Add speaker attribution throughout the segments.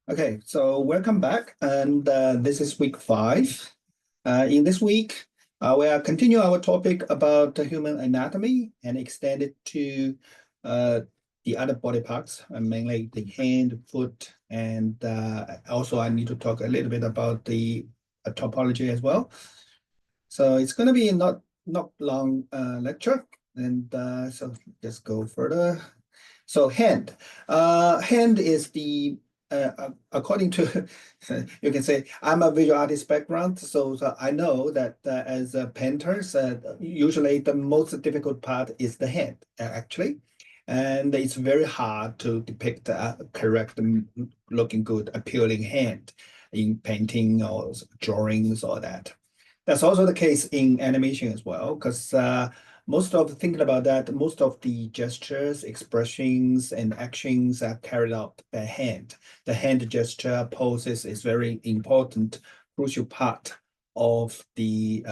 Speaker 1: Okay, so welcome back, and this is week 5. In this week, we are continue our topic about the human anatomy and extend it to uh, the other body parts, mainly the hand, foot, and also I need to talk a little bit about the topology as well. So it's going to be not long lecture, and so let's go further. So hand is the according to you can say I'm a visual artist background, so I know that as painters, usually the most difficult part is the hand actually, and it's very hard to depict a correct, looking good, appealing hand in painting or drawings or that. That's also the case in animation as well, because thinking about that, most of the gestures, expressions, and actions are carried out by hand. The hand gesture poses is very important, crucial part of the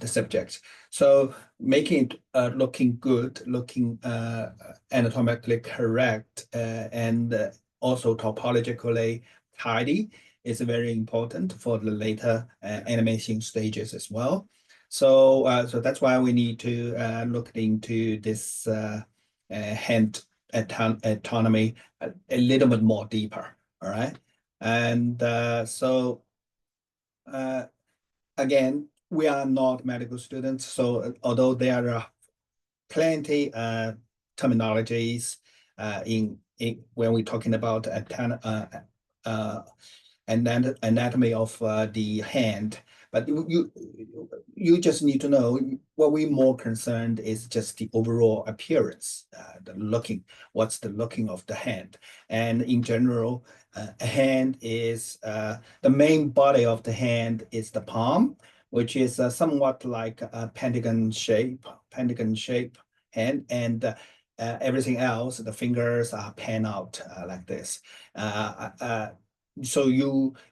Speaker 1: subject. So making it looking good, looking anatomically correct, and also topologically tidy is very important for the later animation stages as well. So that's why we need to look into this hand autonomy a little bit more deeper. All right, and uh, again, we are not medical students, so although there are plenty terminologies in when we're talking about uh, anatomy of the hand. But you just need to know what we're more concerned is just the overall appearance, what's the looking of the hand. And in general, a hand is the main body of the hand is the palm, which is somewhat like a pentagon shape hand, and everything else, the fingers are pan out like this. So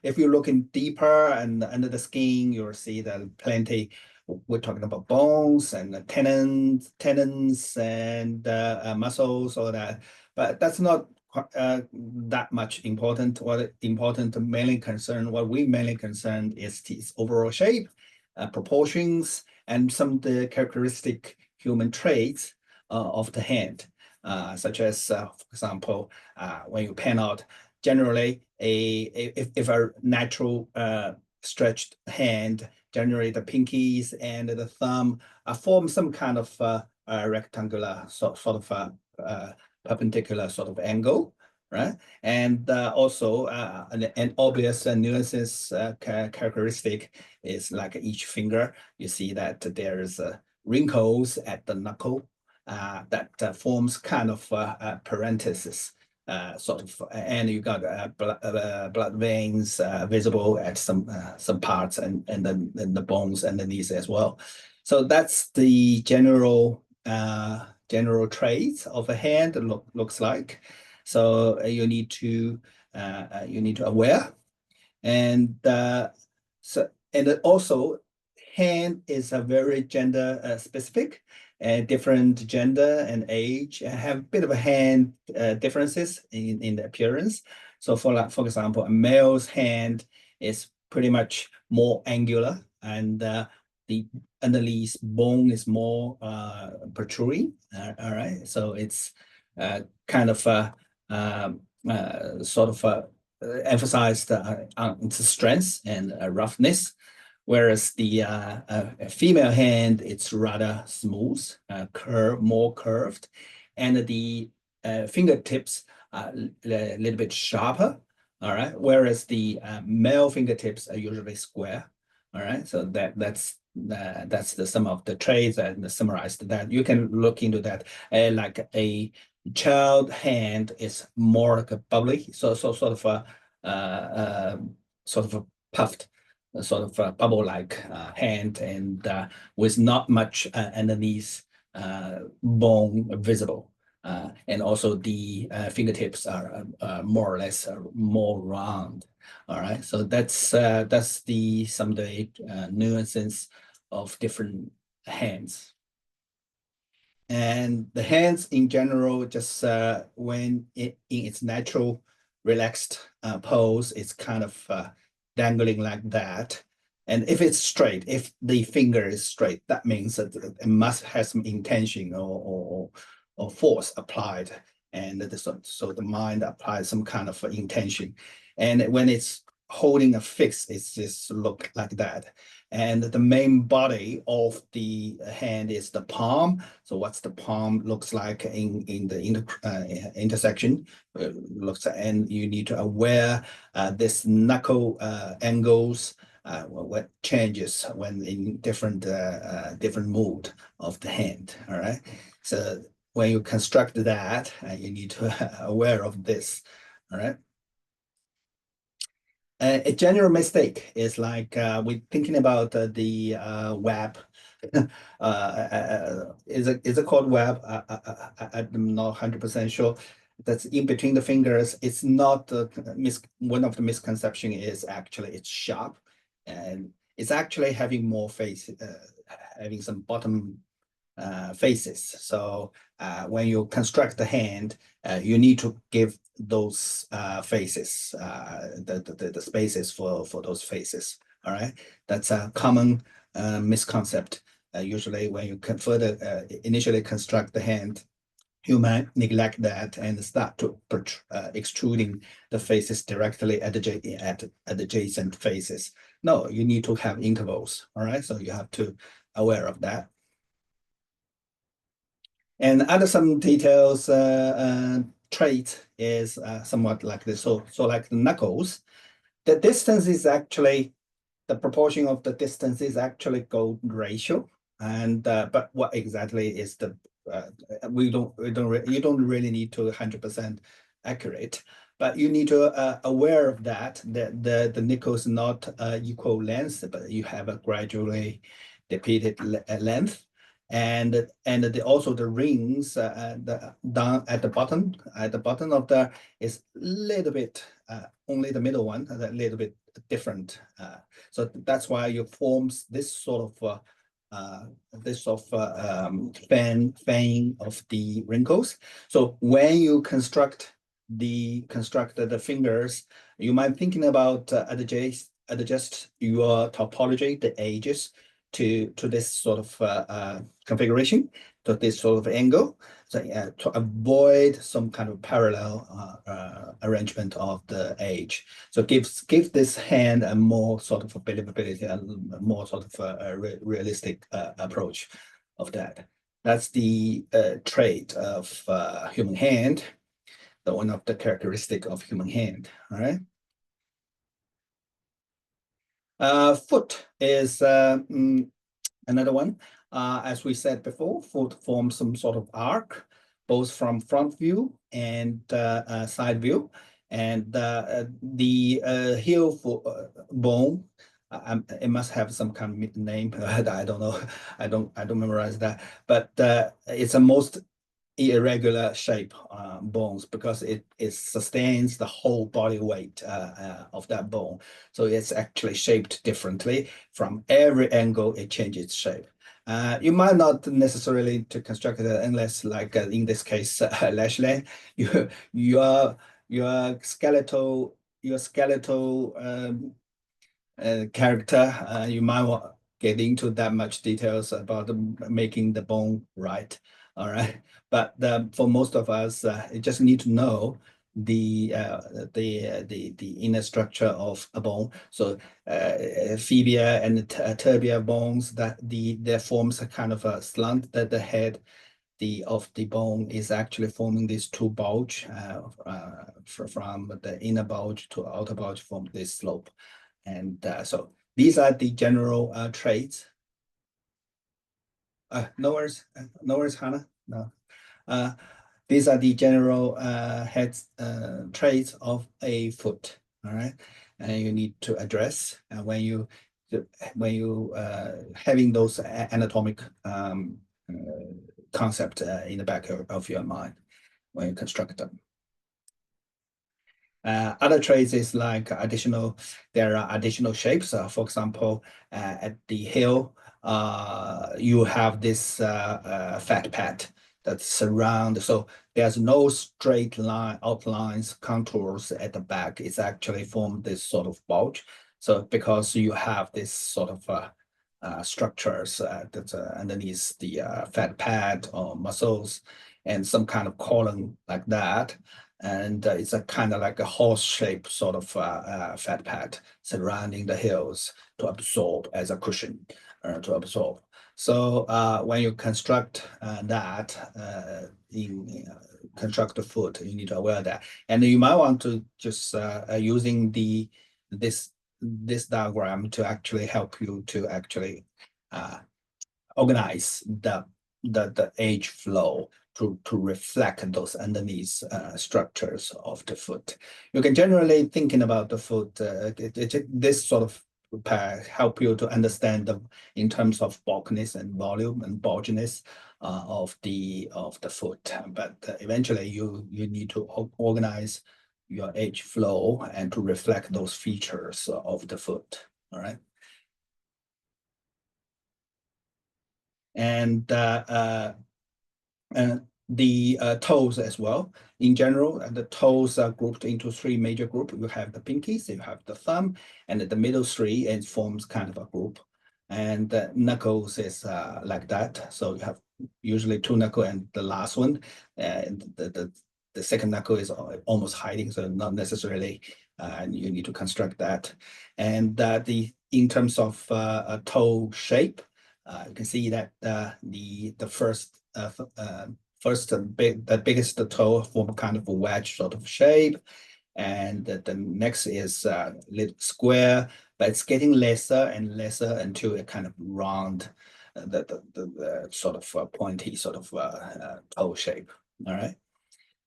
Speaker 1: if you're looking deeper and under the skin, you'll see that plenty. We're talking about bones and tendons and muscles, all that. But that's not that much important. What we mainly concerned is its overall shape, proportions, and some of the characteristic human traits of the hand, such as, for example, when you pan out, generally if a natural stretched hand, generally the pinkies and the thumb form some kind of rectangular sort of perpendicular sort of angle, right? And also an obvious nuances characteristic is like each finger. You see that there's wrinkles at the knuckle that forms kind of parenthesis sort of, and you got blood veins visible at some parts, and then the bones underneath as well. So that's the general traits of a hand looks like. So you need to aware, and also hand is a very gender specific, and different gender and age have a bit of a hand differences in the appearance. So for example, a male's hand is pretty much more angular, and the underneath bone is more protruding. All right, so it's kind of sort of emphasized on its strength and roughness, whereas the female hand, it's rather smooth, more curved, and the fingertips are a little bit sharper. All right, whereas the male fingertips are usually square. All right, so that's some of the traits and summarized that. You can look into that. Like a child hand is more like a bubbly, so sort of a puffed, sort of a bubble-like hand, and with not much underneath bone visible. And also the fingertips are more or less more round. All right, so that's some of the nuances of different hands. And the hands in general, just in its natural relaxed pose, it's kind of dangling like that. And if it's straight, if the finger is straight, that means that it must have some intention or force applied. And so the mind applies some kind of intention. And when it's holding a fix, it's just look like that. And the main body of the hand is the palm. So what's the palm looks like in the intersection? Looks, and you need to aware this knuckle angles what changes when in different different mood of the hand. All right. So when you construct that, you need to aware of this. All right. A general mistake is like we're thinking about the web. Is it called web? I'm not 100% sure. That's in between the fingers. It's not one of the misconception is actually it's sharp, and it's actually having more face, having some bottom faces. So when you construct the hand, you need to give those faces, the spaces for those faces. All right, that's a common misconcept. Usually, when you can further initially construct the hand, you might neglect that and start to extruding the faces directly at adjacent faces. No, you need to have intervals. All right, so you have to aware of that. And other some details trait is somewhat like this. So like the knuckles, the distance is actually the proportion of the distance is actually gold ratio. And but what exactly is the you don't really need to 100% accurate, but you need to aware of that the nickel is not equal length, but you have a gradually repeated length. And also the rings down at the bottom of the is a little bit only the middle one a little bit different, so that's why you forms this sort of fan of the wrinkles. So when you construct the fingers, you might thinking about adjust your topology, the edges to this sort of configuration, to this sort of angle. So to avoid some kind of parallel arrangement of the edge. So give this hand a more sort of believability and more sort of a realistic approach of that. That's the trait of human hand, the one of the characteristic of human hand. All right. Foot is another one. As we said before, foot forms some sort of arc, both from front view and side view. And the heel for bone, it must have some kind of name. I don't know. I don't memorize that. But it's a most irregular shape bones because it sustains the whole body weight of that bone. So it's actually shaped differently. From every angle, it changes its shape. You might not necessarily to construct it unless, like in this case, lash line. Your skeletal character, you might want get into that much details about making the bone right. All right, but for most of us, you just need to know the inner structure of a bone. So fibia and tibia bones, that their forms a kind of a slant, that the head of the bone is actually forming these two bulge from the inner bulge to outer bulge from this slope. And so these are the general traits. No worries, Hannah. No. These are the general traits of a foot. All right, and you need to address when you having those anatomic concept in the back of your mind when you construct them. Other traits is like there are additional shapes. For example, at the heel, you have this fat pad. that surround. So there's no straight line outlines, contours at the back. It's actually formed this sort of bulge. So because you have this sort of structures that underneath the fat pad or muscles and some kind of column like that. And it's a kind of like a horse-shaped sort of fat pad surrounding the heels to absorb as a cushion to absorb. So when you construct that construct the foot, you need to aware that, and you might want to just using this diagram to actually help you to actually organize the edge flow to reflect those underneath structures of the foot. You can generally thinking about the foot, this sort of help you to understand in terms of bulkiness and volume and bulginess of the foot. But eventually you need to organize your edge flow and to reflect those features of the foot. All right. And the toes as well. In general, the toes are grouped into three major groups. You have the pinkies, you have the thumb, and the middle three, and forms kind of a group. And the knuckles is like that. So you have usually two knuckle, and the last one, and the second knuckle is almost hiding, so not necessarily. You need to construct that. And in terms of toe shape, you can see that the first the biggest toe form kind of a wedge sort of shape, and the next is little square, but it's getting lesser and lesser until it kind of round, the sort of pointy sort of toe shape. All right,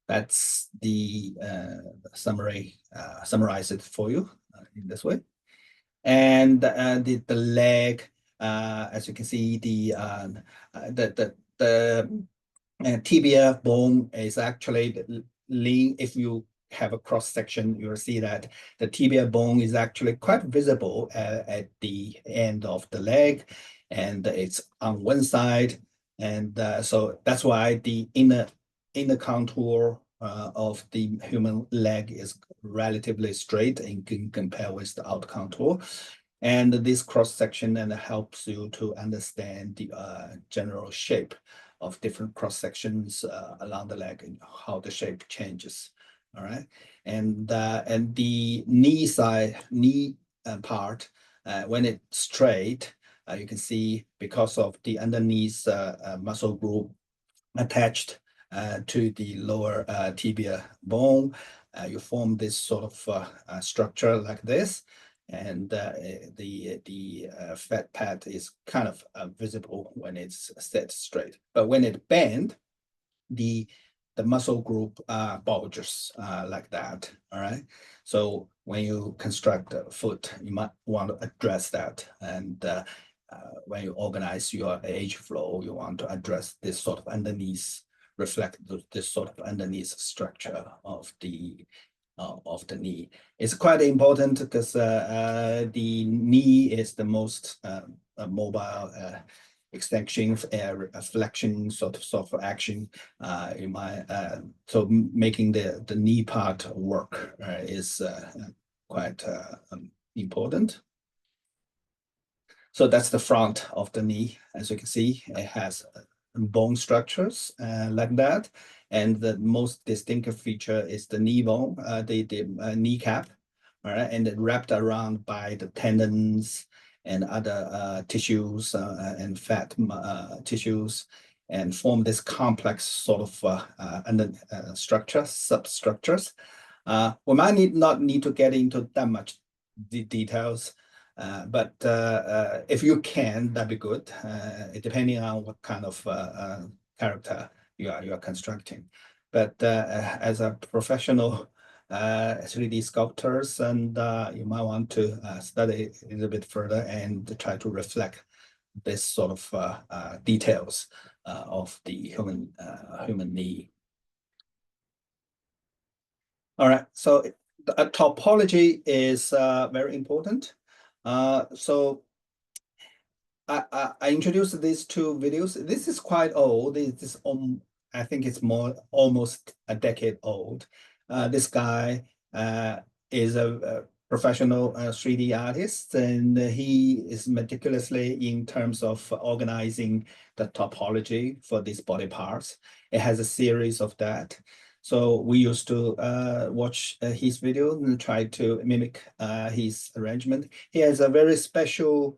Speaker 1: that's the summarize it for you in this way. And the leg, as you can see, the tibia bone is actually lean. If you have a cross section, you'll see that the tibia bone is actually quite visible at the end of the leg, and it's on one side. And so that's why the inner contour of the human leg is relatively straight and can compare with the outer contour. And this cross section and helps you to understand the general shape of different cross sections along the leg and how the shape changes. All right, and the knee part, when it's straight, you can see because of the underneath muscle group attached to the lower tibia bone, you form this sort of structure like this, and the fat pad is kind of visible when it's set straight. But when it bend, the muscle group bulges like that. All right. So when you construct a foot, you might want to address that, and when you organize your edge flow, you want to address this sort of underneath, reflect this sort of underneath structure of the knee. It's quite important because the knee is the most mobile extension, flexion sort of action. You might so making the knee part work is quite important. So that's the front of the knee. As you can see, it has bone structures like that. And the most distinctive feature is the knee bone, the kneecap, all right, and then wrapped around by the tendons and other tissues and fat tissues, and form this complex sort of structure, substructures. We might not need to get into that much details. But if you can, that'd be good, depending on what kind of character you are constructing. But as a professional 3D sculptors, and you might want to study a little bit further and try to reflect this sort of details of the human knee. All right, so topology is very important. So I introduced these two videos. This is quite old. This is I think it's almost a decade old. This guy is a professional 3D artist, and he is meticulously in terms of organizing the topology for these body parts. It has a series of that. So we used to watch his video and try to mimic his arrangement. He has a very special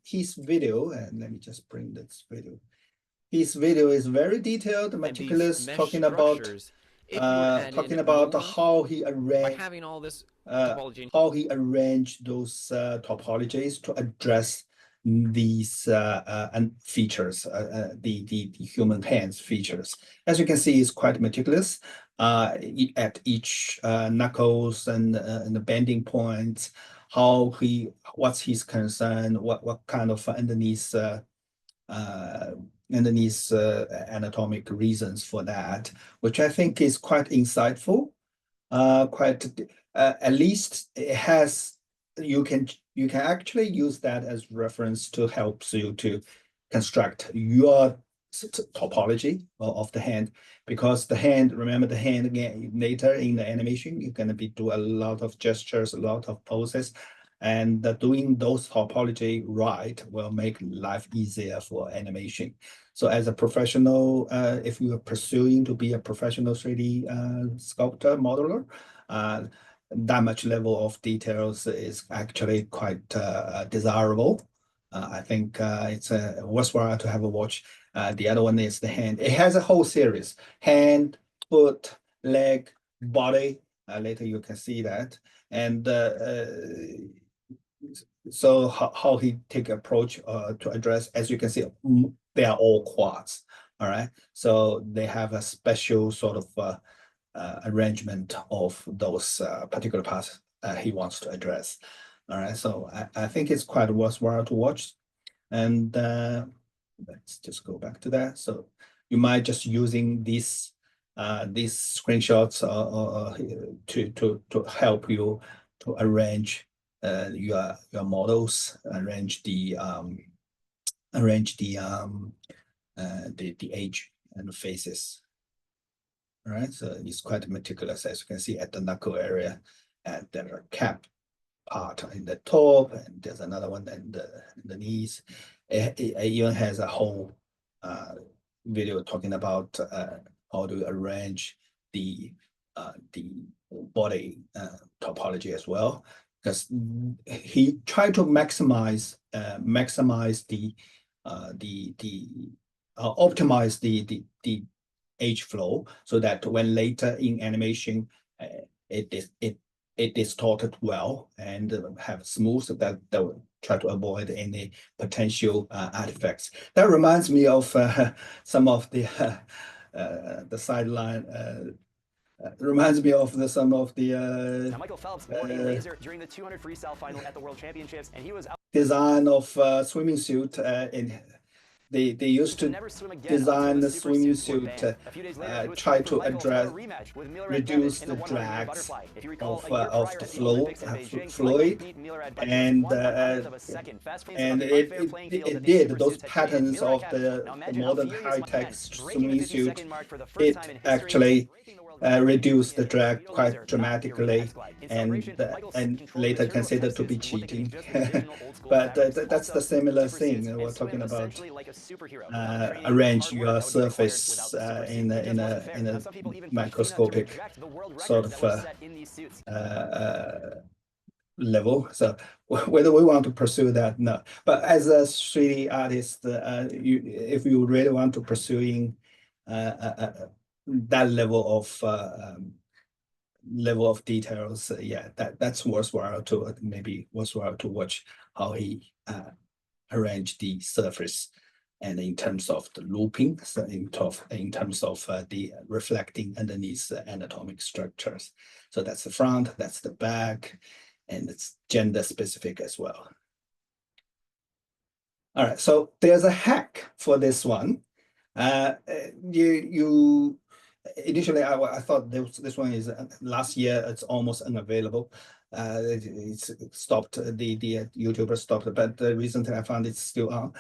Speaker 1: his video, and let me just bring this video. His video is very detailed, meticulous, talking about how he arranged those topologies to address these and features, the human hands features. As you can see, it's quite meticulous at each knuckles and the bending points. What's his concern? What kind of underneath anatomic reasons for that, which I think is quite insightful. At least it has, you can actually use that as reference to help you to construct your topology of the hand, because the hand, remember the hand again, later in the animation, you're going to be do a lot of gestures, a lot of poses, and doing those topology right will make life easier for animation. So as a professional, if you are pursuing to be a professional 3D sculptor, modeler, that much level of details is actually quite desirable. I think it's worthwhile to have a watch. The other one is the hand. It has a whole series: hand, foot, leg, body. Later you can see that. And so how he take approach to address, as you can see, they are all quads. All right. So they have a special sort of arrangement of those particular parts he wants to address. All right. So I think it's quite worthwhile to watch. And let's just go back to that. So you might just using these screenshots to help you to arrange your models, arrange the edge and the faces. All right, so it's quite meticulous, as you can see at the knuckle area, and there are cap part in the top, and there's another one in the knees. It even has a whole video talking about how to arrange the body topology as well, because he tried to maximize optimize the edge flow, so that when later in animation it distorted well and have smooth, that will try to avoid any potential artifacts. That reminds me of some of the sideline. Reminds me of some of the
Speaker 2: now Michael Phelps won a laser during the 200 freestyle final at the World Championships, and he was
Speaker 1: design of swimming suit in. They used to design the swimming suit, try to reduce the drags of the fluid, and it did. Those patterns of the modern high-tech swimming suit, it actually reduced the drag quite dramatically, and later considered to be cheating. But that's the similar thing we're talking about. Arrange your surface in a microscopic sort of level. So whether we want to pursue that, no. But as a 3D artist, if you really want to pursuing that level of details, yeah, that's worthwhile to watch how he arranged the surface, and in terms of the looping, so in terms of the reflecting underneath the anatomic structures. So that's the front, that's the back, and it's gender specific as well. All right, so there's a hack for this one. Initially, I thought this one is last year. It's almost unavailable. It's stopped. The YouTuber stopped, but recently I found it's still on.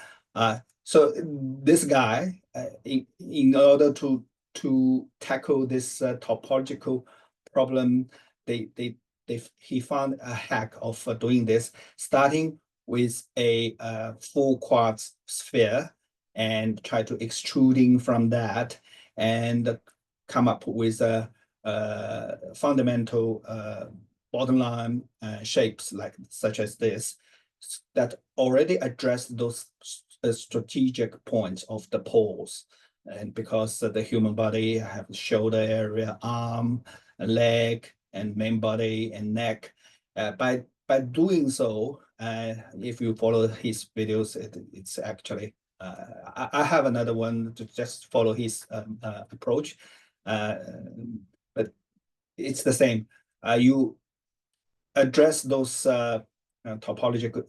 Speaker 1: So this guy, in order to tackle this topological problem, he found a hack of doing this, starting with a full quartz sphere and try to extruding from that and come up with a fundamental bottom line shapes like such as this that already address those strategic points of the poles. And because the human body have shoulder area, arm, leg, and main body and neck, by doing so, if you follow his videos, it's actually I have another one to just follow his approach, but it's the same. You address those topological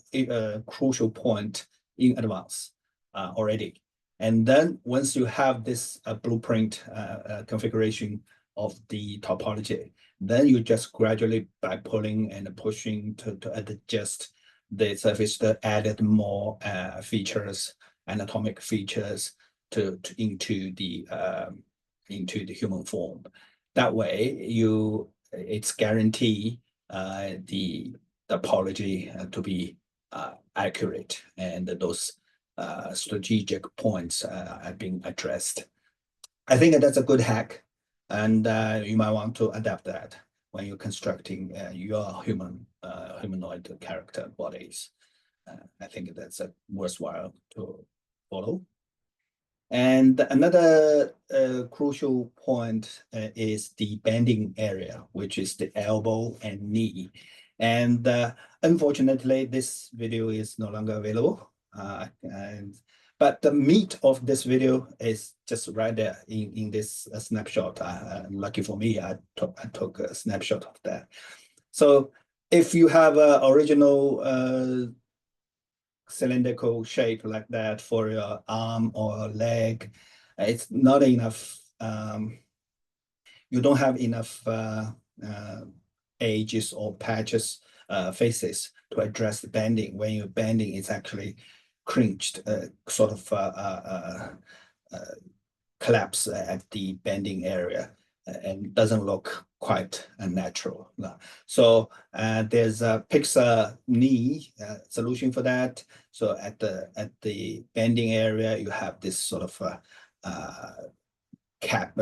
Speaker 1: crucial point in advance already. And then once you have this blueprint configuration of the topology, then you just gradually by pulling and pushing to adjust the surface to added more features, anatomic features into the human form. That way it's guarantee the topology to be accurate, and those strategic points are being addressed. I think that's a good hack, and you might want to adapt that when you're constructing your humanoid character bodies. I think that's a worthwhile to follow. And another crucial point is the bending area, which is the elbow and knee. And unfortunately, this video is no longer available. But the meat of this video is just right there in this snapshot. Lucky for me, I took a snapshot of that. So if you have an original cylindrical shape like that for your arm or leg, it's not enough. You don't have enough edges or patches, faces to address the bending. When you're bending, it's actually cringed, sort of collapse at the bending area, and doesn't look quite natural. So there's a Pixar knee solution for that. So at the bending area, you have this sort of cap,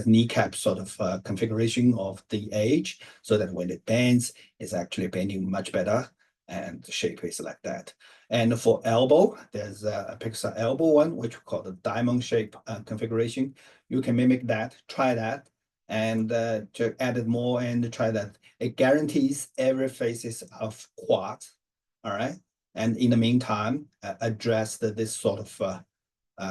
Speaker 1: kneecap sort of configuration of the edge, so that when it bends, it's actually bending much better, and the shape is like that. And for elbow, there's a Pixar elbow one, which we call the diamond shape configuration. You can mimic that, try that, and to add it more and try that. It guarantees every faces of quartz, all right? And in the meantime, address this sort of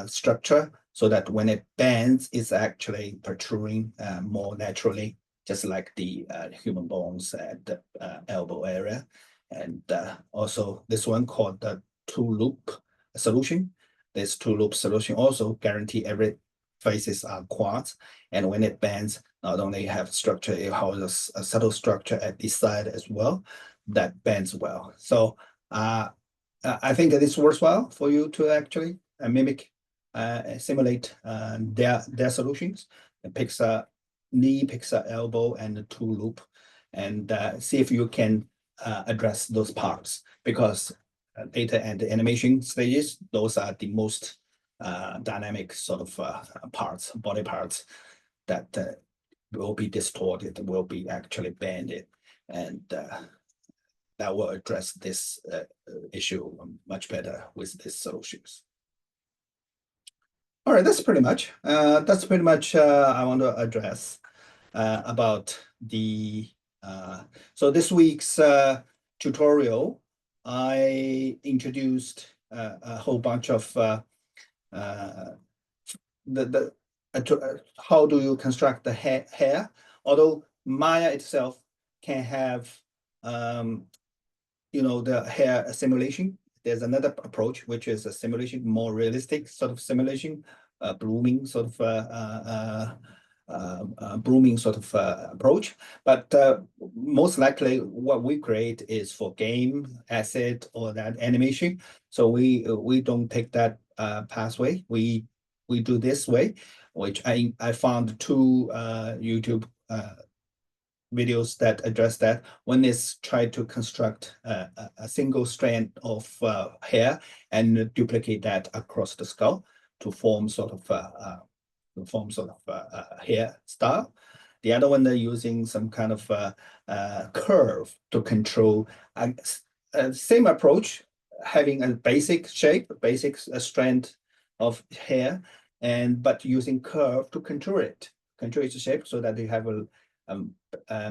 Speaker 1: structure, so that when it bends, it's actually protruding more naturally, just like the human bones at the elbow area. And also this one called the two-loop solution. This two-loop solution also guarantee every faces are quartz, and when it bends, not only have structure, it has a subtle structure at this side as well that bends well. So I think that it's worthwhile for you to actually mimic, simulate their solutions. It picks a knee, picks a elbow, and a two-loop, and see if you can address those parts, because data and the animation stages, those are the most dynamic sort of parts, body parts that will be distorted, will be actually bended, and that will address this issue much better with these solutions. All right, that's pretty much I want to address about the so this week's tutorial. I introduced a whole bunch of how do you construct the hair, although Maya itself can have the hair simulation. There's another approach, which is a simulation, more realistic sort of simulation, blooming sort of approach. But most likely what we create is for game asset or that animation. So we don't take that pathway. We do this way, which I found two YouTube videos that address that. One is try to construct a single strand of hair and duplicate that across the skull to form sort of hair style. The other one they're using some kind of curve to control. Same approach, having a basic shape, basic strand of hair, but using curve to control its shape so that you have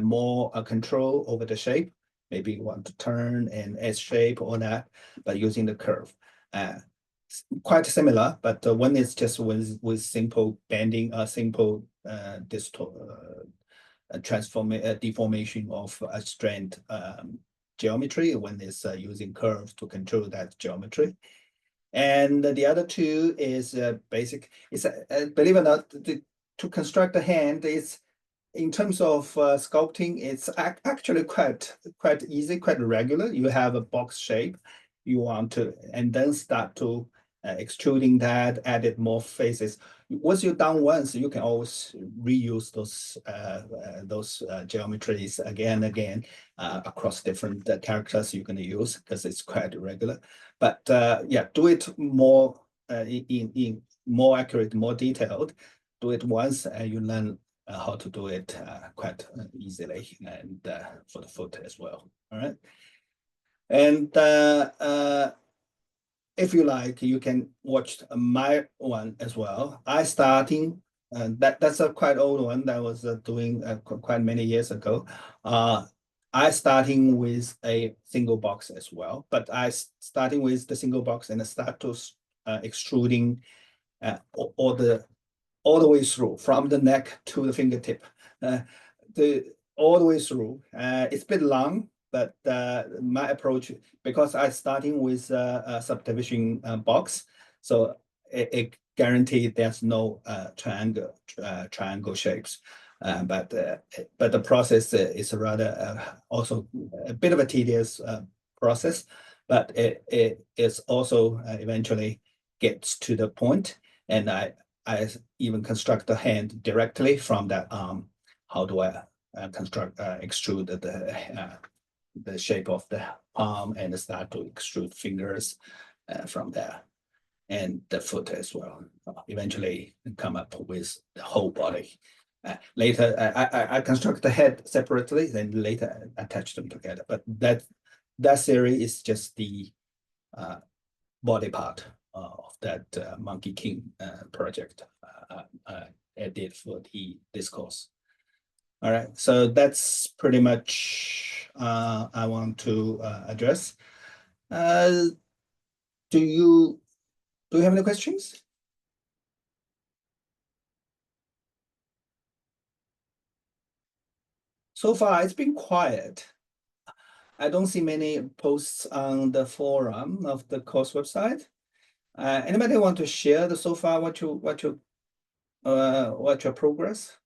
Speaker 1: more control over the shape. Maybe you want to turn an S shape or that, but using the curve. Quite similar, but one is just with simple bending, simple deformation of a strand geometry. One is using curves to control that geometry. And the other two is basic. It's believe it or not, to construct a hand is in terms of sculpting, it's actually quite easy, quite regular. You have a box shape you want to, and then start to extruding that, added more faces. Once you're done once, you can always reuse those geometries again and again across different characters you're going to use because it's quite regular. But yeah, do it more in more accurate, more detailed. Do it once, and you learn how to do it quite easily, and for the foot as well. All right. And if you like, you can watch my one as well. That's a quite old one that I was doing quite many years ago. I starting with a single box as well, but starting with the single box and I start to extruding all the way through from the neck to the fingertip, all the way through. It's a bit long, but my approach, because I starting with a subdivision box, so it guaranteed there's no triangle shapes. But the process is rather also a bit of a tedious process, but it is also eventually gets to the point, and I even construct the hand directly from that arm. How do I extrude the shape of the palm and start to extrude fingers from there, and the foot as well. Eventually come up with the whole body. Later, I construct the head separately, then later attach them together. But that series is just the body part of that Monkey King project I did for this course. All right, so that's pretty much I want to address. Do you have any questions? So far, it's been quiet. I don't see many posts on the forum of the course website. Anybody want to share so far what your progress?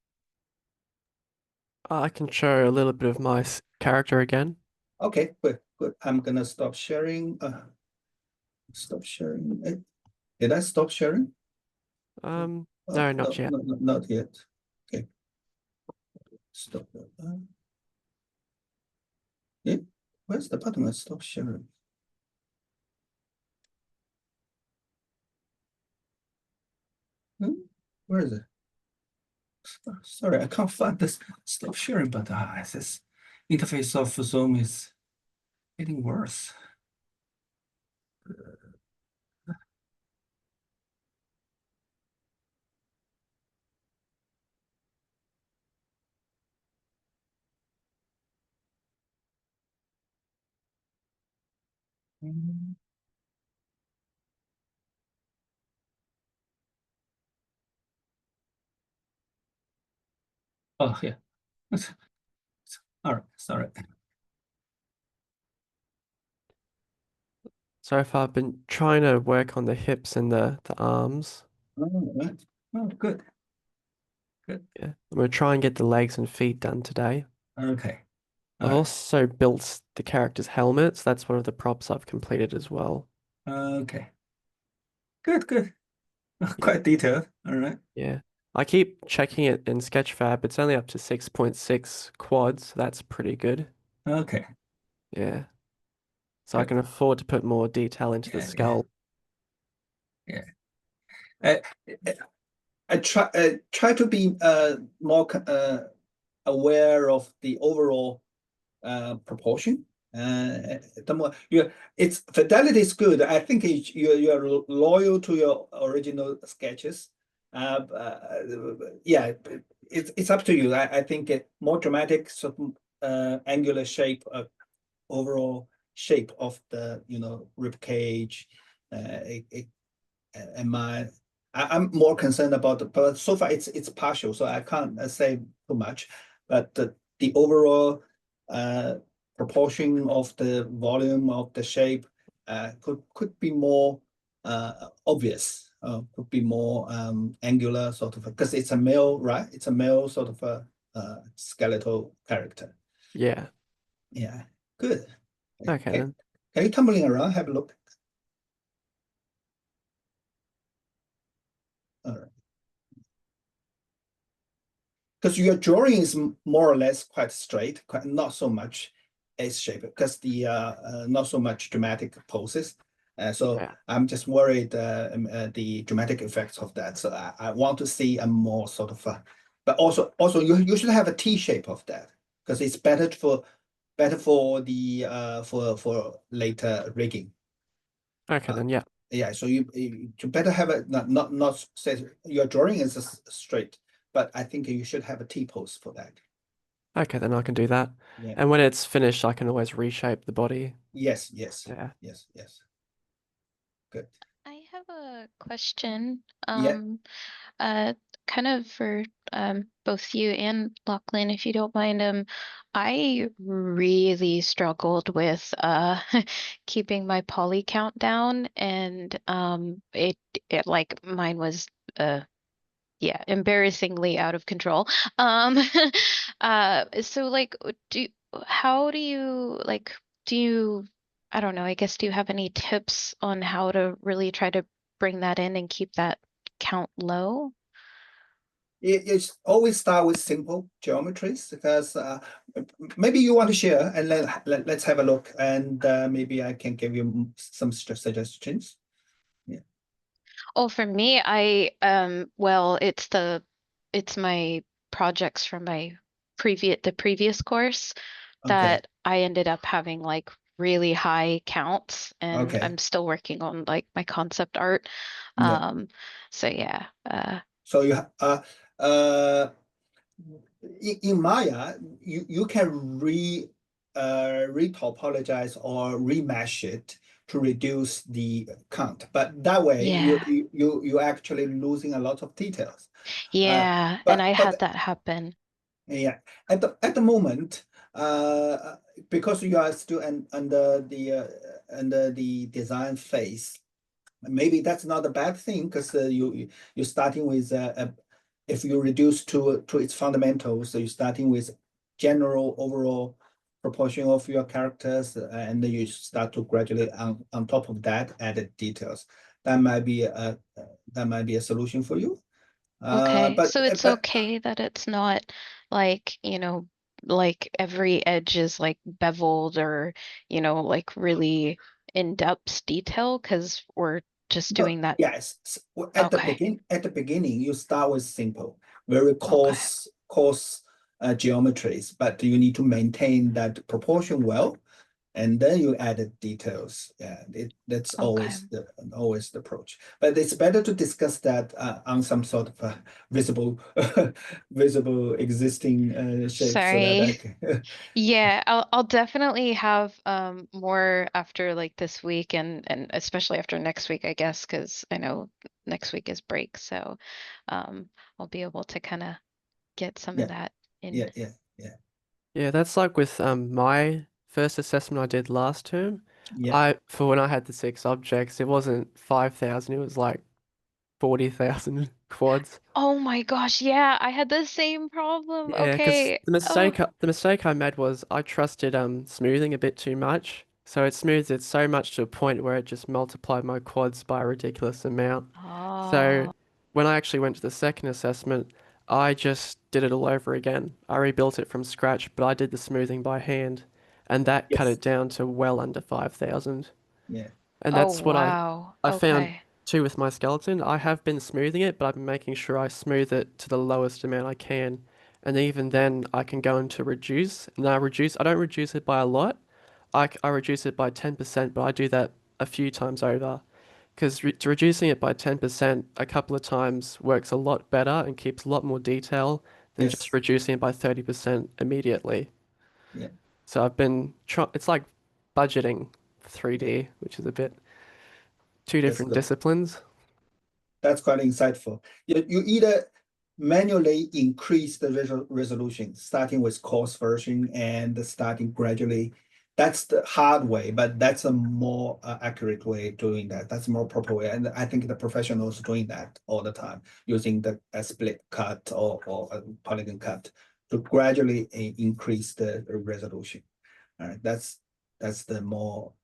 Speaker 3: I can show a little bit of my character again.
Speaker 1: Okay, good. I'm gonna stop sharing. Stop sharing. Did I stop sharing?
Speaker 3: No, not yet.
Speaker 1: Not yet. Okay. Stop. Yeah. Where's the button? I stop sharing. Where is it? Sorry, I can't find this stop sharing button. This interface of Zoom is getting worse. Oh yeah. All right, sorry.
Speaker 3: So far, I've been trying to work on the hips and the arms.
Speaker 1: All right. Oh, good.
Speaker 3: Yeah, I'm gonna try and get the legs and feet done today.
Speaker 1: Okay.
Speaker 3: I've also built the character's helmets. That's one of the props I've completed as well.
Speaker 1: Okay. Good, good.
Speaker 3: Yeah.
Speaker 1: Quite detailed. All right.
Speaker 3: Yeah. I keep checking it in Sketchfab. It's only up to 6.6 quads. So that's pretty good.
Speaker 1: Okay.
Speaker 3: Yeah. So I
Speaker 1: Good.
Speaker 3: can afford to put more detail into the
Speaker 1: Yeah, yeah,
Speaker 3: skull.
Speaker 1: yeah. I, I try to be more aware of the overall proportion. The more you, its fidelity is good. I think you're loyal to your original sketches. Yeah, it's up to you. I think more dramatic, sort of, angular shape, overall shape of the rib cage. It, and I'm more concerned about but so far it's partial, so I can't say too much. But the overall uh, proportion of the volume of the shape could be more obvious, could be more angular sort of, because it's a male, right? It's a male sort of a skeletal character.
Speaker 3: Yeah.
Speaker 1: Yeah, good.
Speaker 3: Okay
Speaker 1: Okay,
Speaker 3: then.
Speaker 1: can you tumbling around? Have a look. All right. Because your drawing is more or less quite straight, quite not so much S shape, because the not so much dramatic poses. So
Speaker 3: Yeah.
Speaker 1: I'm just worried the dramatic effects of that. So I want to see a more sort of but also you should have a T shape of that, because it's better for the for later rigging.
Speaker 3: Okay
Speaker 1: Uh,
Speaker 3: then. Yeah.
Speaker 1: yeah, so you better have a not say your drawing is straight, but I think you should have a T pose for that.
Speaker 3: Okay then I can do that.
Speaker 1: Yeah.
Speaker 3: And when it's finished, I can always reshape the body.
Speaker 1: Yes, yes,
Speaker 3: Yeah.
Speaker 1: yes, yes. Good.
Speaker 4: I have a question,
Speaker 1: Yeah.
Speaker 4: uh, kind of for both you and Lachlan, if you don't mind. I really struggled with keeping my poly count down, and it like mine was yeah, embarrassingly out of control. Um, so like, how do you like, do you, I don't know, I guess, do you have any tips on how to really try to bring that in and keep that count low?
Speaker 1: It's always start with simple geometries, because maybe you want to share, and let's have a look, and maybe I can give you some suggestions. Yeah.
Speaker 4: Oh, for me, well, it's my projects from my previous course
Speaker 1: Okay.
Speaker 4: that I ended up having like really high counts, and
Speaker 1: Okay.
Speaker 4: I'm still working on like my concept art.
Speaker 1: Yeah.
Speaker 4: Um, so yeah,
Speaker 1: So you uh in Maya, you can retopologize or remesh it to reduce the count, but that way you
Speaker 4: yeah,
Speaker 1: you you you actually losing a lot of details. Uh,
Speaker 4: yeah, and I
Speaker 1: but
Speaker 4: had that happen.
Speaker 1: yeah, at the moment, because you are still under the design phase, maybe that's not a bad thing, because you're starting with if you reduce to its fundamentals, so you're starting with general overall proportion of your characters, and then you start to gradually on top of that added details. That might be a solution for you.
Speaker 4: Okay,
Speaker 1: But
Speaker 4: so it's
Speaker 1: but
Speaker 4: okay that it's not like, like every edge is like beveled or, like really in-depth detail because we're just
Speaker 1: No,
Speaker 4: doing that.
Speaker 1: yes.
Speaker 4: Okay,
Speaker 1: At the beginning, you start with simple, very
Speaker 4: okay,
Speaker 1: coarse geometries, but you need to maintain that proportion well, and then you added details. Yeah, that's
Speaker 4: okay.
Speaker 1: always the approach. But it's better to discuss that on some sort of visible visible existing shape, so that I
Speaker 4: Sorry.
Speaker 1: can.
Speaker 4: Yeah, I'll definitely have more after like this week and especially after next week, I guess, because I know next week is break, so um I'll be able to kind of get some of
Speaker 1: Yeah,
Speaker 4: that in.
Speaker 1: yeah,
Speaker 3: Yeah, that's like with my first assessment I did last term.
Speaker 1: yeah.
Speaker 3: I for when I had the 6 objects, it wasn't 5,000, it was like 40,000 quads.
Speaker 4: Oh my gosh, yeah, I had the same problem.
Speaker 3: Yeah, because
Speaker 4: Okay. Oh,
Speaker 3: the mistake I made was I trusted smoothing a bit too much. So it smoothed it so much to a point where it just multiplied my quads by a ridiculous amount. So
Speaker 4: Oh,
Speaker 3: when I actually went to the second assessment, I just did it all over again. I rebuilt it from scratch, but I did the smoothing by hand, and that cut
Speaker 1: Yes.
Speaker 3: it down to well under 5,000.
Speaker 1: Yeah.
Speaker 3: And
Speaker 4: oh
Speaker 3: that's what
Speaker 4: wow.
Speaker 3: I found
Speaker 4: Okay.
Speaker 3: too with my skeleton. I have been smoothing it, but I've been making sure I smooth it to the lowest amount I can. And even then, I can go into reduce. And I don't reduce it by a lot. I reduce it by 10%, but I do that a few times over. Because reducing it by 10% a couple of times works a lot better and keeps a lot more detail than just
Speaker 1: Yes.
Speaker 3: reducing it by 30% immediately.
Speaker 1: Yeah.
Speaker 3: So I've been it's like budgeting 3D, which is a bit two
Speaker 1: That's
Speaker 3: different
Speaker 1: good.
Speaker 3: disciplines.
Speaker 1: That's quite insightful. You either manually increase the resolution, starting with coarse version and starting gradually. That's the hard way, but that's a more accurate way of doing that. That's a more proper way. And I think the professionals doing that all the time, using a split cut or a polygon cut to gradually increase the resolution. All right, that's the more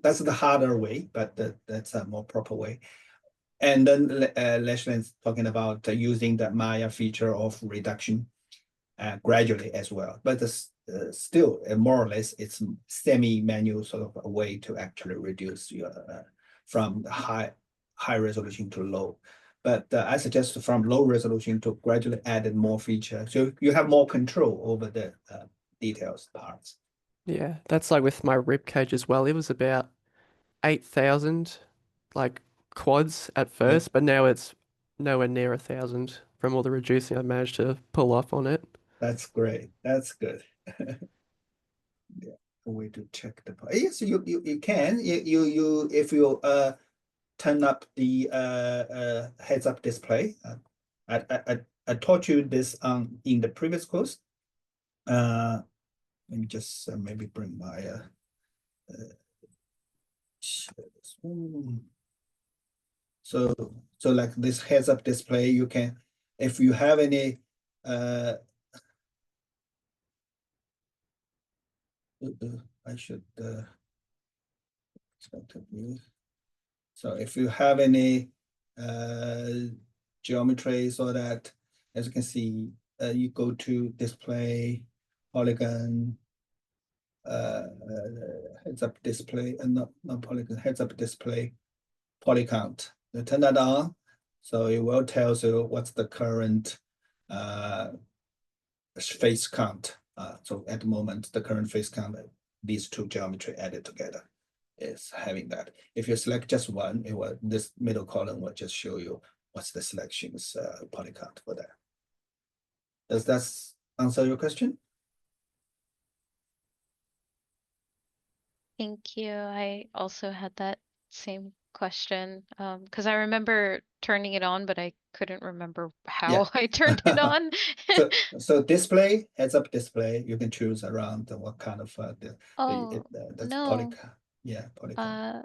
Speaker 1: that's the harder way, but that's a more proper way. And then Leslie's talking about using the Maya feature of reduction gradually as well. But still, more or less, it's semi-manual sort of a way to actually reduce your from high resolution to low. But I suggest from low resolution to gradually add more feature, so you have more control over the details parts.
Speaker 3: Yeah, that's like with my rib cage as well. It was about 8,000 like quads at
Speaker 1: Yeah,
Speaker 3: first, but now it's nowhere near 1,000 from all the reducing I managed to pull off on it.
Speaker 1: that's great. That's good. Yeah, a way to check the. Yes, you can you if you turn up the heads up display. I taught you this in the previous course. Let me just maybe bring my share this one. So like this heads up display, you can if you have any I should expect view. So if you have any geometries or that, as you can see, you go to display, polygon, heads up display, and not polygon, heads up display, poly count. You turn that on, so it will tell you what's the current face count. So at the moment, the current face count, these two geometry added together is having that. If you select just one, it will this middle column will just show you what's the selections poly count for that. Does that answer your question?
Speaker 4: Thank you. I also had that same question because I remember turning it on, but I couldn't remember
Speaker 1: Yeah.
Speaker 4: how I turned it on.
Speaker 1: So display, heads up display, you can choose around what kind of
Speaker 4: Oh,
Speaker 1: that's poly
Speaker 4: no.
Speaker 1: count. Yeah, poly count.
Speaker 4: Uh,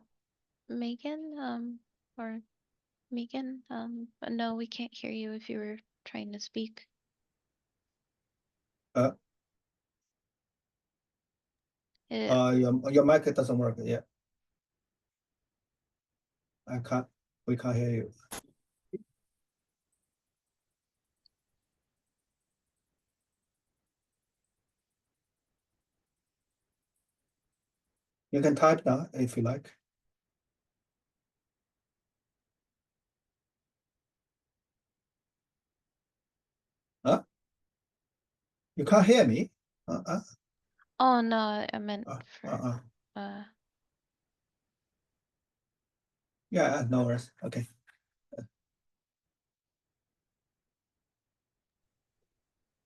Speaker 4: Megan, or Megan, no, we can't hear you if you were trying to speak.
Speaker 1: Uh,
Speaker 4: It,
Speaker 1: your mic doesn't work. Yeah, I can't. We can't hear you. You can type now if you like. Huh? You can't hear me?
Speaker 4: oh no, I meant
Speaker 1: Uh, uh,
Speaker 4: for
Speaker 1: uh.
Speaker 4: uh
Speaker 1: Yeah, no worries. Okay.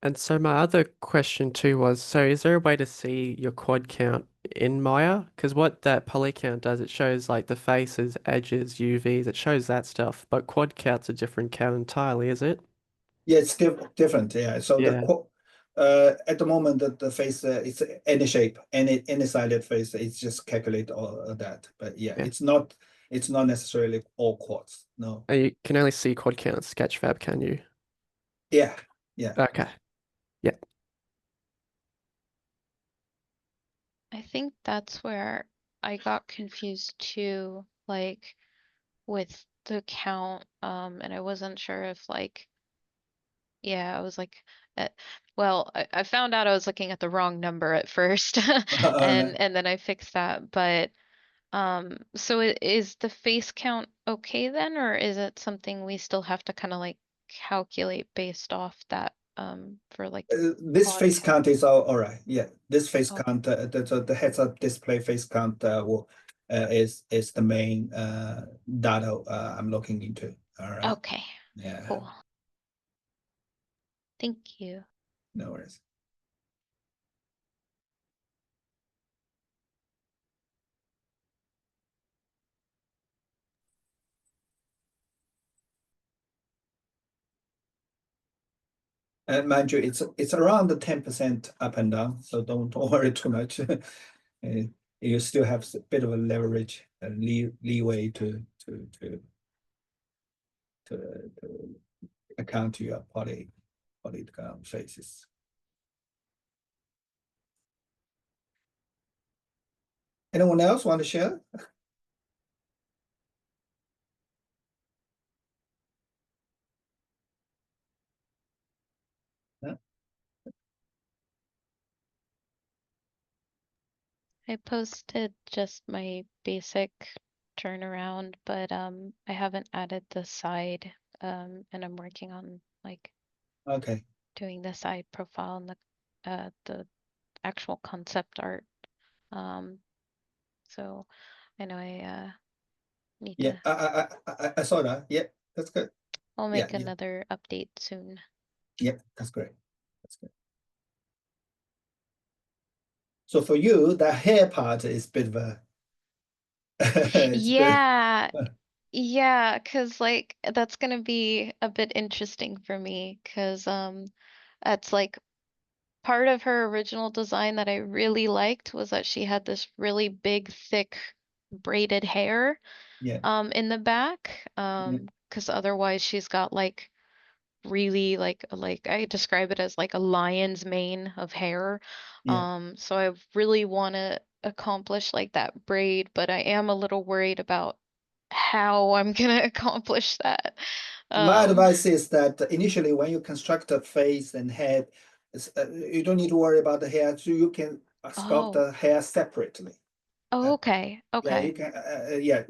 Speaker 3: And so my other question too was, so is there a way to see your quad count in Maya? Because what that poly count does, it shows like the faces, edges, UVs, it shows that stuff, but quad count's a different count entirely, is it?
Speaker 1: Yeah, it's different. Yeah. So
Speaker 3: Yeah.
Speaker 1: at the moment the face it's any shape, any sided face, it's just calculate all of that. But yeah,
Speaker 3: Yeah.
Speaker 1: it's not necessarily all quads. No.
Speaker 3: And you can only see quad count in Sketchfab, can you?
Speaker 1: Yeah. Yeah.
Speaker 3: Okay. Yeah.
Speaker 4: I I think that's where I got confused too, like with the count, and I wasn't sure if like, yeah, I was like, uh, well, I found out I was looking at the wrong number at first, and then I fixed that, but so is the face count okay then, or is it something we still have to kind of like calculate based off that, for like
Speaker 1: This
Speaker 4: body
Speaker 1: face count is all right. Yeah, this face
Speaker 4: Oh.
Speaker 1: count, the heads-up display face count is the main data I'm looking into. All right.
Speaker 4: Okay,
Speaker 1: Yeah,
Speaker 4: cool. Thank you.
Speaker 1: no worries. And mind you, it's around the 10% up and down, so don't worry too much. You still have a bit of a leverage and leeway to account your body faces. Anyone else want to share? Yeah.
Speaker 4: I posted just my basic turnaround, but I haven't added the side, and I'm working on like
Speaker 1: Okay.
Speaker 4: doing the side profile and the actual concept art. So I know I need
Speaker 1: Yeah,
Speaker 4: to.
Speaker 1: I saw that. Yeah, that's good.
Speaker 4: I'll
Speaker 1: Yeah,
Speaker 4: make
Speaker 1: yeah,
Speaker 4: another update soon.
Speaker 1: yeah, that's great. That's good. So for you, the hair part is a bit of a it's good.
Speaker 4: Yeah, yeah, because like that's gonna be a bit interesting for me, because that's like part of her original design that I really liked was that she had this really big, thick braided hair
Speaker 1: Yeah,
Speaker 4: in the back.
Speaker 1: yeah,
Speaker 4: Because otherwise she's got like really like I describe it as like a lion's mane of hair.
Speaker 1: yeah.
Speaker 4: So I really want to accomplish like that braid, but I am a little worried about how I'm gonna accomplish that.
Speaker 1: My
Speaker 4: Um,
Speaker 1: advice is that initially when you construct a face and head, you don't need to worry about the hair, so you can sculpt
Speaker 4: oh,
Speaker 1: the hair separately.
Speaker 4: oh, okay,
Speaker 1: Yeah,
Speaker 4: okay.
Speaker 1: you can, yeah,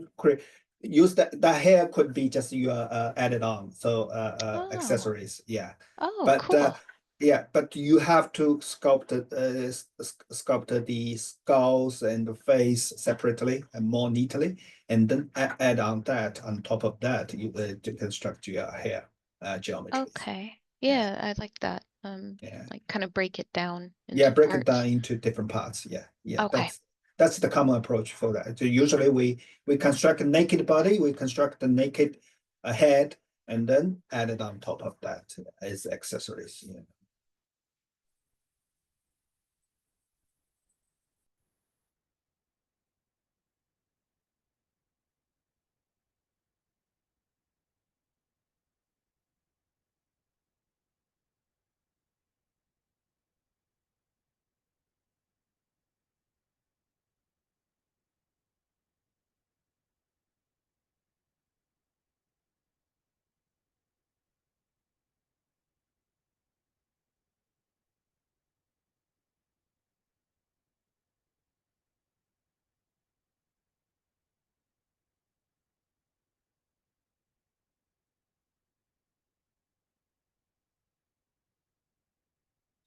Speaker 1: use the hair could be just your added on, so
Speaker 4: Oh,
Speaker 1: accessories, yeah.
Speaker 4: oh,
Speaker 1: But
Speaker 4: cool.
Speaker 1: yeah, but you have to sculpt the skulls and the face separately and more neatly, and then add on that. On top of that, you to construct your hair geometries.
Speaker 4: Okay.
Speaker 1: Yeah,
Speaker 4: Yeah, I like that.
Speaker 1: yeah.
Speaker 4: Like kind of break it down
Speaker 1: Yeah,
Speaker 4: into
Speaker 1: break it down
Speaker 4: parts.
Speaker 1: into different parts. Yeah, yeah,
Speaker 4: Okay.
Speaker 1: that's the common approach for that. So usually we construct a naked body, we construct a naked head, and then add it on top of that as accessories. Yeah.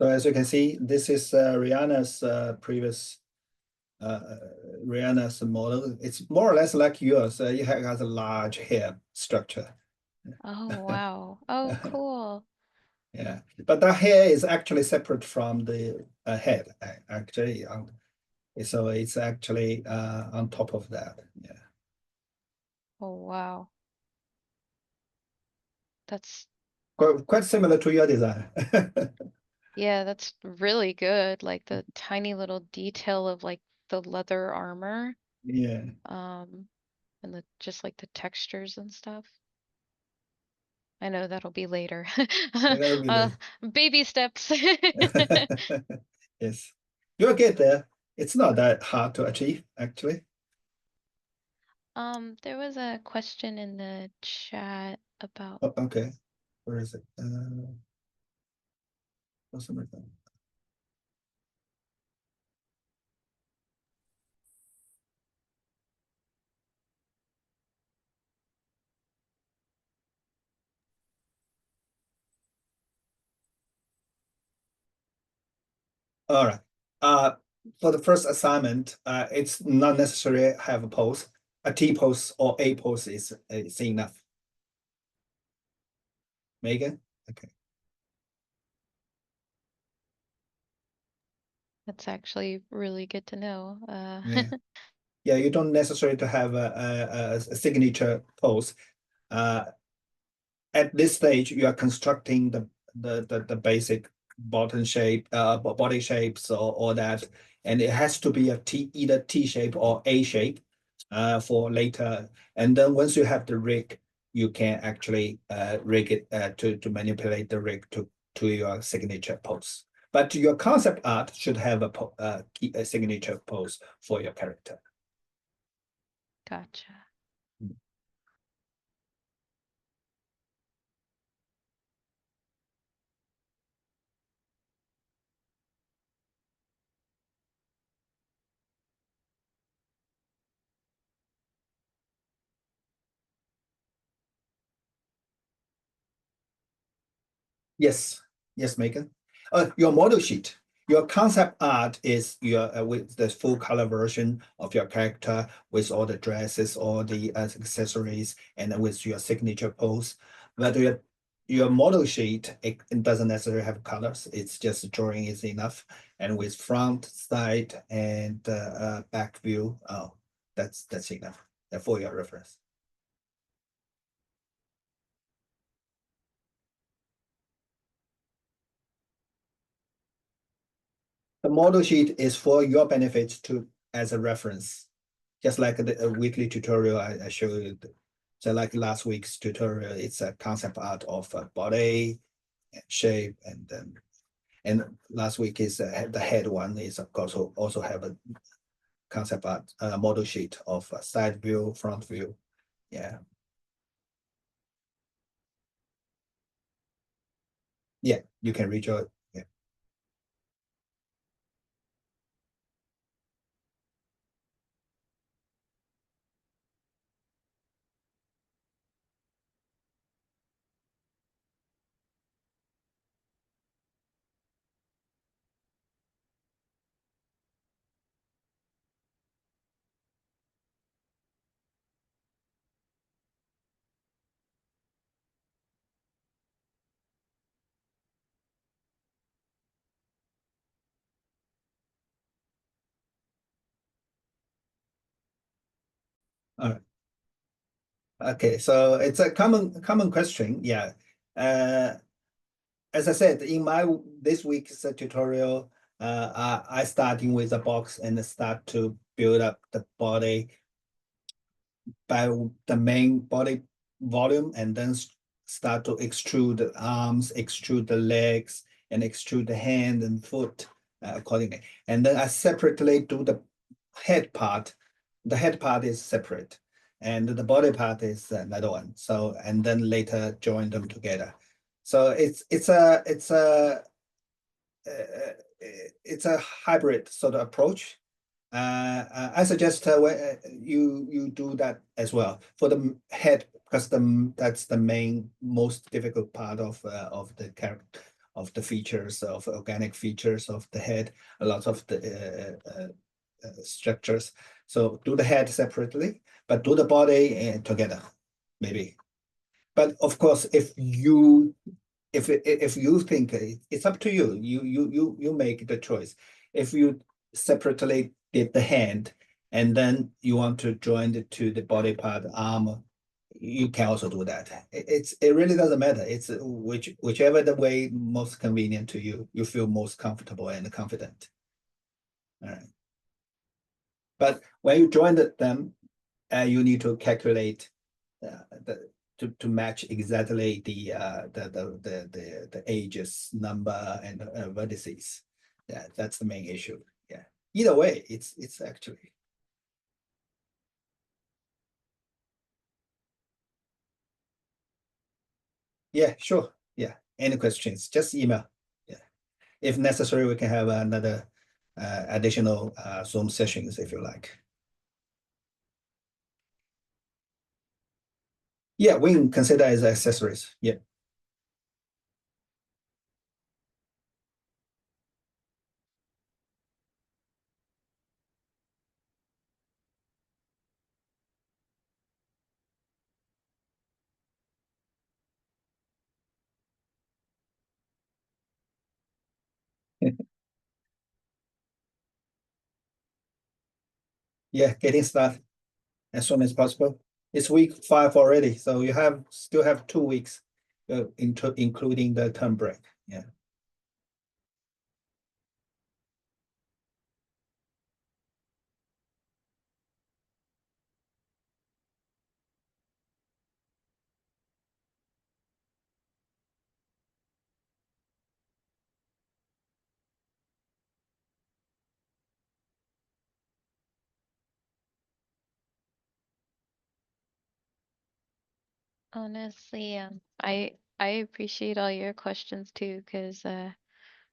Speaker 1: So as you can see, this is Rihanna's previous Rihanna's model. It's more or less like yours. It has a large hair structure.
Speaker 4: Oh, wow. Oh, cool.
Speaker 1: Yeah, but that hair is actually separate from the head, actually. So it's actually on top of that. Yeah,
Speaker 4: Oh, wow. That's,
Speaker 1: quite similar to your design.
Speaker 4: yeah, that's really good. Like the tiny little detail of like the leather armor,
Speaker 1: Yeah,
Speaker 4: um, and the just like the textures and stuff. I know that'll be later.
Speaker 1: that'll be
Speaker 4: Uh,
Speaker 1: the
Speaker 4: baby steps.
Speaker 1: yes. You'll get there. It's not that hard to achieve, actually.
Speaker 4: There was a question in the chat about
Speaker 1: Oh, okay, where is it? What's the matter? All right. For the first assignment, it's not necessary have a pose. A T pose or A pose is enough. Megan? Okay.
Speaker 4: that's actually really good to know.
Speaker 1: Yeah. Yeah, you don't necessarily to have a signature pose. At this stage, you are constructing the basic bottom shape, body shapes or that, and it has to be a T, either T shape or A shape, for later. And then once you have the rig, you can actually rig it to manipulate the rig to your signature pose. But your concept art should have a signature pose for your character.
Speaker 4: Gotcha.
Speaker 1: Yes, yes, Megan. Your model sheet, your concept art is your with the full color version of your character with all the dresses, all the accessories, and with your signature pose. But your model sheet, it doesn't necessarily have colors. It's just drawing is enough, and with front, side, and back view. Oh, that's enough for your reference. The model sheet is for your benefit to as a reference, just like the weekly tutorial I showed you. So like last week's tutorial, it's a concept art of a body and shape, and then last week is the head one is of course also have a concept art model sheet of a side view, front view. Yeah, yeah, you can reach out. Yeah. All right. Okay, so it's a common question. Yeah. As I said, in my this week's tutorial, I starting with a box and start to build up the body by the main body volume, and then start to extrude the arms, extrude the legs, and extrude the hand and foot accordingly. And then I separately do the head part. The head part is separate, and the body part is another one. So, and then later join them together. So it's a hybrid sort of approach. I suggest you do that as well for the head, because that's the main most difficult part of the character, of the features, of organic features of the head. A lot of the structures. So do the head separately, but do the body together, maybe. But of course, if you think it's up to you, you make the choice. If you separately did the hand and then you want to join it to the body part, arm, you can also do that. It really doesn't matter. It's whichever the way most convenient to you, you feel most comfortable and confident. All right. But when you join them, you need to calculate to match exactly the ages number and vertices. Yeah, that's the main issue. Yeah. either way, it's actually. Yeah, sure. Yeah. Any questions, just email. Yeah. If necessary, we can have another additional Zoom sessions if you like. Yeah, we can consider as accessories. Yeah. Yeah, getting started as soon as possible. It's week 5 already, so you still have 2 weeks, including the term break. Yeah.
Speaker 4: Honestly, I appreciate all your questions too, because a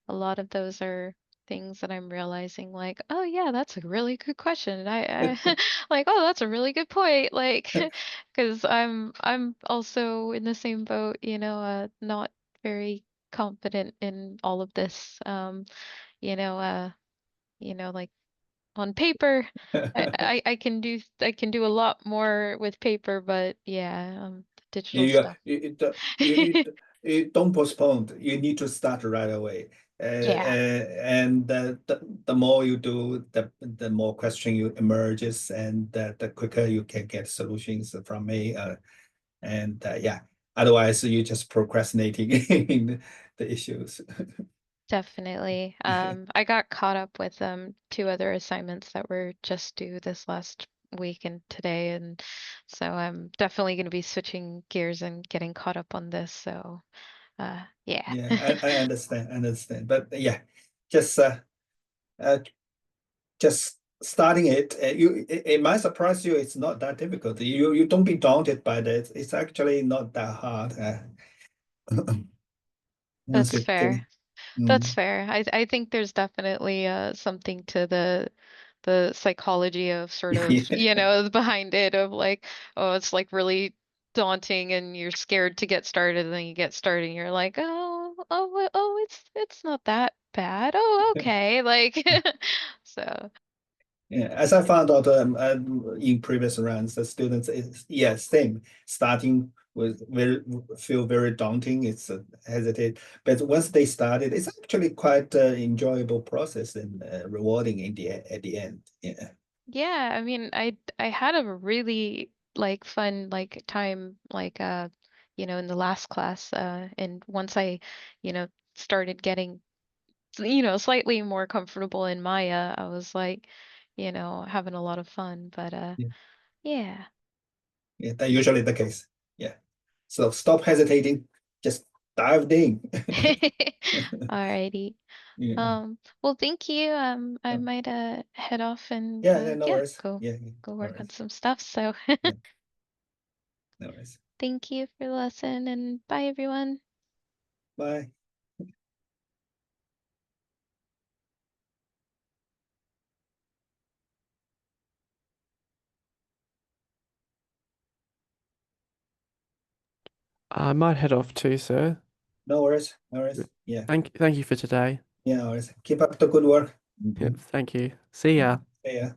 Speaker 4: lot of those are things that I'm realizing like, oh yeah, that's a really good question. And I like, oh, that's a really good point. Like, because I'm also in the same boat, not very confident in all of this. You know, like on paper, I can do a lot more with paper, but yeah, digital stuff.
Speaker 1: You don't postpone. You need to start right away.
Speaker 4: Yeah.
Speaker 1: And the more you do, the more question you emerges, and the quicker you can get solutions from me. And yeah, otherwise you just procrastinating in the issues.
Speaker 4: Definitely. I got caught up with 2 other assignments that were just due this last week and today, and so I'm definitely going to be switching gears and getting caught up on this. So, yeah.
Speaker 1: Yeah, I understand. But yeah, just uh, just starting it, it might surprise you. It's not that difficult. You don't be daunted by that. It's actually not that hard. Once
Speaker 4: That's
Speaker 1: you get it.
Speaker 4: fair. That's
Speaker 1: Mm.
Speaker 4: fair. I think there's definitely something to the psychology of sort of,
Speaker 1: Yeah.
Speaker 4: behind it of like, oh, it's like really daunting and you're scared to get started and then you get started and you're like, oh, it's not that bad. Oh, okay. Like so
Speaker 1: Yeah, as I found out in previous rounds, the students is same. Starting with feel very daunting. It's hesitate, but once they started, it's actually quite enjoyable process and rewarding in at the end. Yeah,
Speaker 4: yeah, I mean, I had a really like fun like time like in the last class and once I, started getting slightly more comfortable in Maya, I was like, having a lot of fun, but
Speaker 1: yeah,
Speaker 4: yeah.
Speaker 1: yeah. That's usually the case. Yeah. So stop hesitating. Just dive in.
Speaker 4: Alrighty.
Speaker 1: Yeah.
Speaker 4: Well, thank you. I
Speaker 1: Oh,
Speaker 4: might head off and
Speaker 1: yeah. Yeah. No
Speaker 4: yeah,
Speaker 1: worries.
Speaker 4: go
Speaker 1: Yeah. Yeah,
Speaker 4: go
Speaker 1: no
Speaker 4: work on
Speaker 1: worries.
Speaker 4: some stuff. So
Speaker 1: Yeah. No worries.
Speaker 4: thank you for the lesson and bye everyone.
Speaker 1: Bye.
Speaker 3: I might head off too, sir.
Speaker 1: No worries. No worries. Yeah.
Speaker 3: Thank you for today.
Speaker 1: Yeah. No worries. Keep up the good work.
Speaker 3: Yeah, thank you. See ya.
Speaker 1: Yeah.